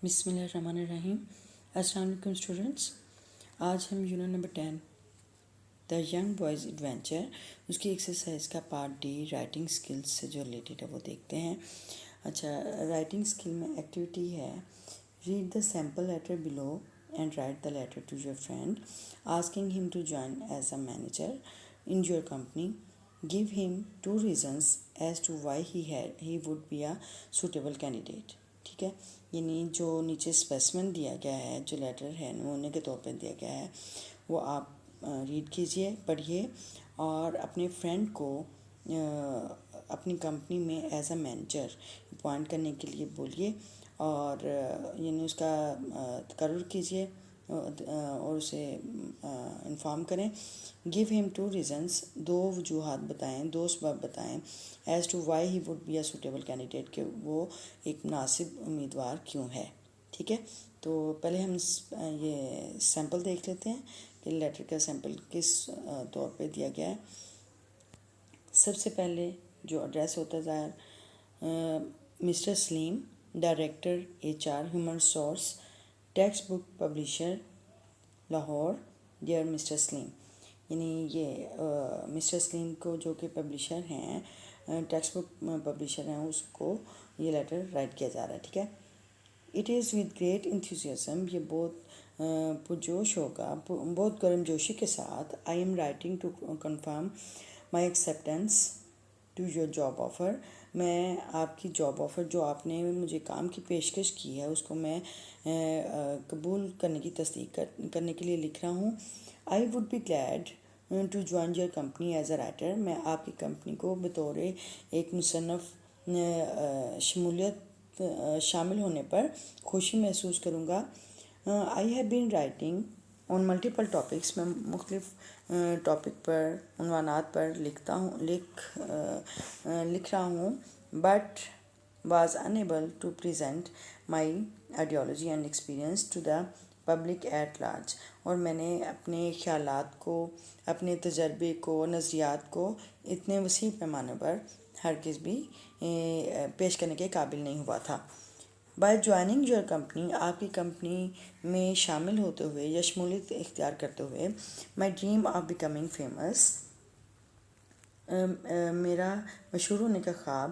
بسم اللہ الرحمن الرحیم. السلام علیکم اسٹوڈنٹس. آج ہم unit number 10 the young boys adventure اس کی ایکسرسائز کا پارٹ ڈی رائٹنگ اسکلس سے جو ریلیٹڈ ہے وہ دیکھتے ہیں. اچھا، رائٹنگ اسکل میں ایکٹیویٹی ہے read the sample letter below and write the letter to your friend asking him to join as a manager in your company. Give him 2 reasons as to why he would be a suitable candidate. ٹھیک ہے، یعنی جو نیچے اسپیسمن دیا گیا ہے، جو letter ہے نمونے کے طور پہ دیا گیا ہے، وہ آپ ریڈ کیجئے، پڑھیے اور اپنے فرینڈ کو اپنی کمپنی میں ایز اے مینیجر اپوائنٹ کرنے کے لیے بولیے اور یعنی اس کا تقرر کیجئے اور اسے انفارم کریں. گیو ہم 2 reasons 2 وجوہات بتائیں، 2 سبب بتائیں as to why he would be a suitable candidate کہ وہ ایک مناسب امیدوار کیوں ہے. ٹھیک ہے، تو پہلے ہم یہ سیمپل دیکھ لیتے ہیں کہ لیٹر کا سیمپل کس طور پہ دیا گیا ہے. سب سے پہلے جو ایڈریس ہوتا ہے ظاہر mister Salim, director HR human resource, text book publisher Lahore. Dear mister Salim, یعنی یہ مسٹر سلیم کو جو کہ پبلیشر ہیں، ٹیکسٹ بک پبلیشر ہیں، اس کو یہ لیٹر رائٹ کیا جا رہا ہے. ٹھیک ہے. It is with great enthusiasm, یہ بہت پرجوش ہوگا، بہت گرم جوشی کے ساتھ. I am writing to confirm my acceptance to your job offer. میں آپ کی جاب آفر جو آپ نے مجھے کام کی پیشکش کی ہے اس کو میں قبول کرنے کی تصدیق کرنے کے لیے لکھ رہا ہوں. I would be glad to join your company as a writer. میں آپ کی کمپنی کو بطور ایک مصنف شامل ہونے پر خوشی محسوس کروں گا. I have been writing on multiple topics. میں مختلف ٹاپک پر، عنوانات پر لکھ رہا ہوں. But was unable to present my ideology and experience to the public at large. اور میں نے اپنے خیالات کو، اپنے تجربے کو، نظریات کو اتنے وسیع پیمانے پر ہرگز بھی پیش کرنے کے قابل نہیں ہوا تھا. بائی جوائننگ یور کمپنی، آپ کی کمپنی میں شامل ہوتے ہوئے یا شمولیت اختیار کرتے ہوئے، my dream of becoming famous, میرا مشہور ہونے کا خواب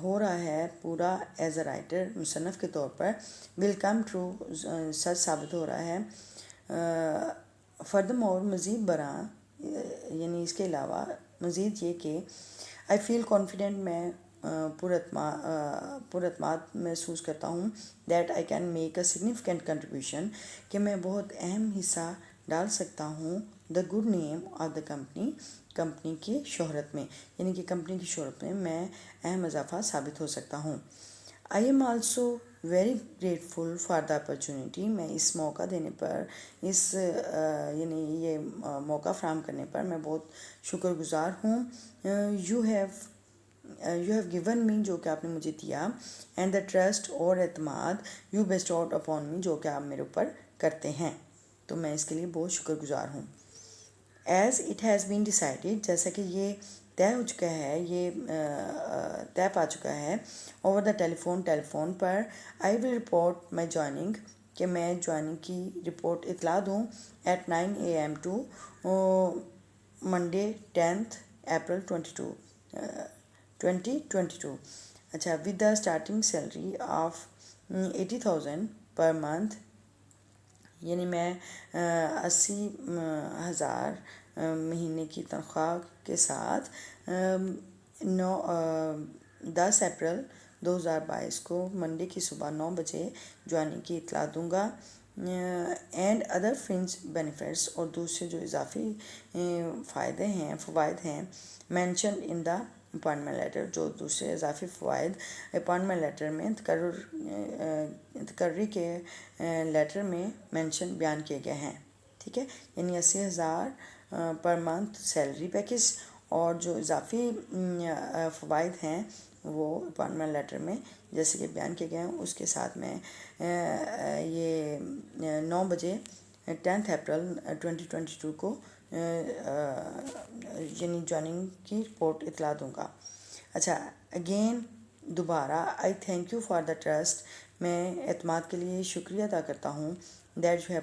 ہو رہا ہے پورا ایز اے رائٹر، مصنف کے طور پر. ول کم ٹرو، سچ ثابت ہو رہا ہے. فردر مزید برآں، یعنی اس کے علاوہ مزید یہ کہ آئی فیل کانفیڈنٹ، میں پراعتماد محسوس کرتا ہوں. That I can make a significant contribution, کہ میں بہت اہم حصہ ڈال سکتا ہوں. The good name of the company کی شہرت میں، یعنی کہ کمپنی کی شہرت میں میں اہم اضافہ ثابت ہو سکتا ہوں. I am also very grateful for the opportunity. میں اس موقع دینے پر، یعنی یہ موقع فراہم کرنے پر میں بہت شکر گزار ہوں. یو ہیو گیون می، جو کہ آپ نے مجھے دیا. اینڈ دا ٹرسٹ، اور اعتماد، you best out upon me, جو کہ آپ میرے اوپر کرتے ہیں. تو میں اس کے لیے بہت شکر گزار ہوں. As it has been decided, جیسا کہ یہ طے ہو چکا ہے، یہ طے پا چکا ہے. اوور دا ٹیلیفون پر. I will report my joining, کہ میں جوائننگ کی رپورٹ اطلاع دوں. At 9 AM to Monday 10 April 2022. اچھا، with the starting salary of 80,000 per month, یعنی میں 80,000 مہینے کی تنخواہ کے ساتھ 10 April 2022 کو منڈے کی صبح 9 بجے جوائننگ کی اطلاع دوں گا. اینڈ ادر فرنج بینیفٹس، اور دوسرے جو اضافی فوائد ہیں mention in the appointment letter, جو دوسرے اضافی فوائد اپوائنٹمنٹ لیٹر میں تقرری کے لیٹر میں مینشن بیان کیے گئے ہیں. ٹھیک ہے، یعنی 80,000 پر منتھ سیلری پیکج، اور جو اضافی فوائد ہیں وہ اپوائنٹمنٹ لیٹر میں جیسے کہ بیان کیے گئے ہیں، اس کے ساتھ میں یہ 9 بجے 10 April 2022 کو یعنی جوائننگ کی رپورٹ اطلاع دوں گا. اچھا، اگین دوبارہ I thank you for the trust, میں اعتماد کے لیے شکریہ ادا کرتا ہوں، that you have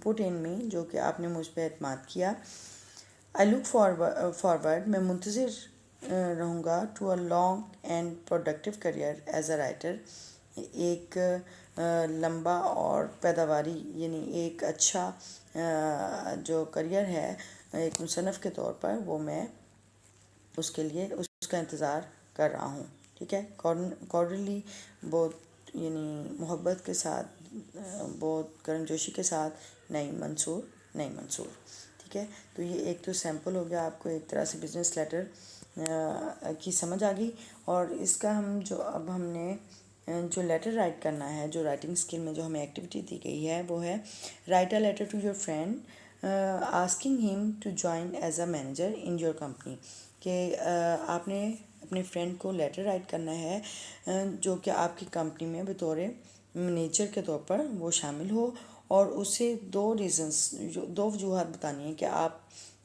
put in me, جو کہ آپ نے مجھ پہ اعتماد کیا. آئی لک فارورڈ، میں منتظر رہوں گا، to a long and productive career as a writer, ایک لمبا اور پیداواری یعنی ایک اچھا جو کریئر ہے ایک مصنف کے طور پر، وہ میں اس کے لیے اس کا انتظار کر رہا ہوں. ٹھیک ہے، کارڈلی بہت یعنی محبت کے ساتھ، بہت گرم جوشی کے ساتھ، نئی منصور. ٹھیک ہے، تو یہ ایک تو سیمپل ہو گیا، آپ کو ایک طرح سے بزنس لیٹر کی سمجھ آ گئی. اور اس کا اب ہم نے جو لیٹر رائٹ کرنا ہے، جو رائٹنگ اسکل میں جو ہمیں ایکٹیویٹی دی گئی ہے، وہ ہے write a letter to your friend asking him to join as a manager in your company, کہ آپ نے اپنے فرینڈ کو لیٹر رائٹ کرنا ہے جو کہ آپ کی کمپنی میں بطور مینیجر کے طور پر وہ شامل ہو، اور اسے دو وجوہات بتانی ہیں کہ آپ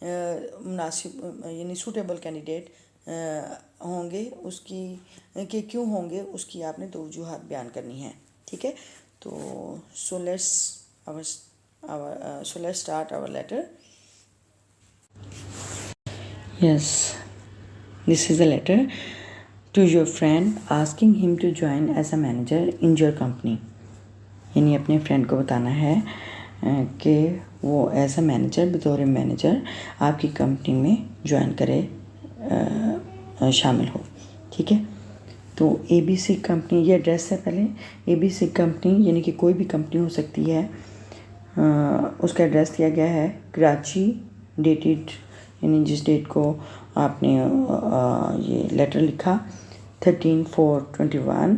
مناسب یعنی سوٹیبل کینڈیڈیٹ ہوں گے، اس کی کہ کیوں ہوں گے، اس کی آپ نے دو وجوہات بیان کرنی ہیں. ٹھیک ہے، تو so let's start our letter. Yes, this is a letter to your friend asking him to join as a manager in your company. یعنی اپنے فرینڈ کو بتانا ہے کہ وہ ایز اے مینیجر، بطور مینیجر آپ کی کمپنی میں جوائن کرے، شامل ہو. ٹھیک ہے، تو اے بی سی کمپنی، یہ ایڈریس ہے. پہلے اے بی سی کمپنی یعنی کہ کوئی بھی کمپنی ہو سکتی ہے، اس کا ایڈریس دیا گیا ہے کراچی، ڈیٹڈ یعنی جس ڈیٹ کو آپ نے یہ لیٹر لکھا 13/4/21.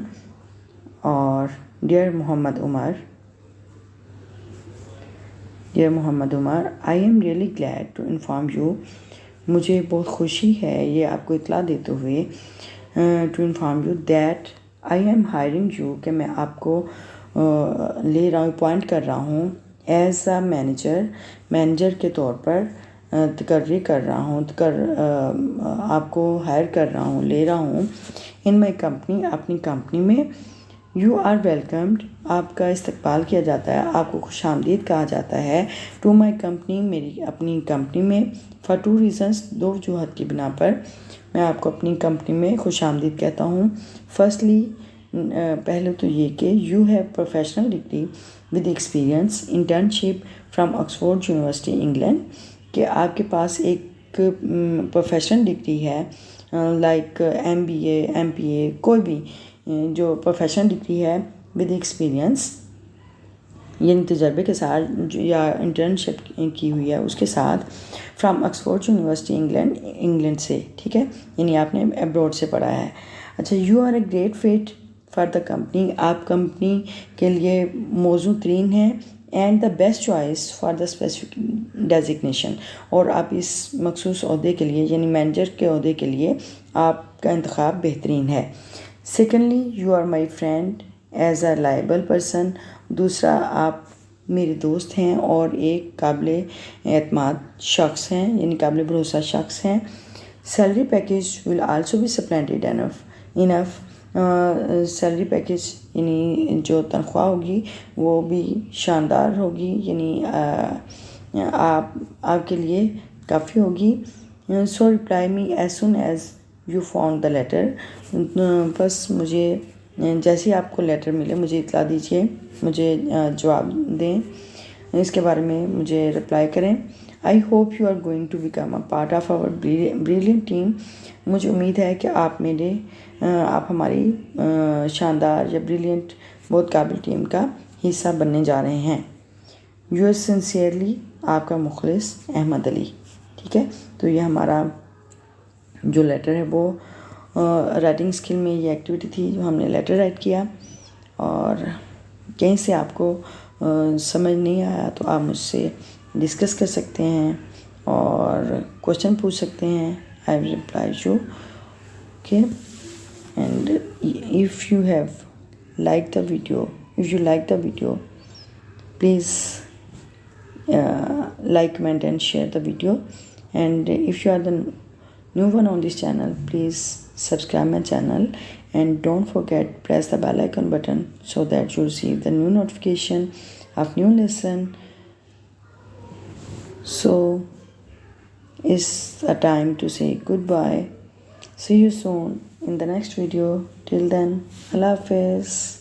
اور dear Muhammad Umar, I am really glad to inform you, مجھے بہت خوشی ہے یہ آپ کو اطلاع دیتے ہوئے، to inform you that I am hiring you, کہ میں آپ کو لے رہا ہوں، اپوائنٹ کر رہا ہوں ایز اے مینیجر کے طور پر، تقرری کر رہا ہوں، آپ کو ہائر کر رہا ہوں، لے رہا ہوں ان مائی کمپنی، اپنی کمپنی میں. یو آر ویلکمڈ، آپ کا استقبال کیا جاتا ہے، آپ کو خوش آمدید کہا جاتا ہے. ٹو مائی کمپنی، میری اپنی کمپنی میں. فار 2 reasons، دو وجوہات کی بنا پر میں آپ کو اپنی کمپنی میں خوش آمدید کہتا ہوں. فرسٹلی، پہلے تو یہ کہ you have professional degree with experience internship from Oxford university England, کہ آپ کے پاس ایک پروفیشنل ڈگری ہے، لائک MBA MPA، کوئی بھی جو پروفیشنل ڈگری ہے ود ایکسپیرئنس یعنی تجربے کے ساتھ، یا انٹرنشپ کی ہوئی ہے اس کے ساتھ، فرام آکسفورڈ یونیورسٹی انگلینڈ سے. ٹھیک ہے، یعنی آپ نے ابروڈ سے پڑھا ہے. اچھا، you are a great fit for the company, آپ کمپنی کے لیے موزوں ترین ہیں. And the best choice for the specific designation, اور آپ اس مخصوص عہدے کے لیے یعنی مینیجر کے عہدے کے لیے آپ کا انتخاب بہترین ہے. Secondly, you are my friend as a liable person, دوسرا آپ میرے دوست ہیں اور ایک قابل اعتماد شخص ہیں، یعنی قابل بھروسہ شخص ہیں. Salary package will also be splendid enough, salary package یعنی جو تنخواہ ہوگی وہ بھی شاندار ہوگی، یعنی آپ کے لیے کافی ہوگی. So reply me as soon as you found the letter, بس مجھے جیسے ہی آپ کو لیٹر ملے مجھے اطلاع دیجیے، مجھے جواب دیں، اس کے بارے میں مجھے رپلائی کریں. I hope you are going to become a part of our brilliant team, مجھے امید ہے کہ آپ ہماری شاندار یا بریلینٹ بہت قابل ٹیم کا حصہ بننے جا رہے ہیں. یورز سنسیئرلی، آپ کا مخلص احمد علی. ٹھیک ہے، تو یہ ہمارا جو لیٹر ہے وہ رائٹنگ اسکل میں یہ ایکٹیویٹی تھی جو ہم نے لیٹر رائٹ کیا. اور کہیں سے آپ کو سمجھ نہیں آیا تو آپ مجھ سے ڈسکس کر سکتے ہیں اور کوشچن پوچھ سکتے ہیں. I will reply you. Okay, and if you like the video, please like, comment and share the video. And if you are the new one on this channel, please subscribe my channel and don't forget press the bell icon button so that you receive the new notification of new lesson. So it's a time to say goodbye. See you soon in the next video. Till then, Allah Hafiz.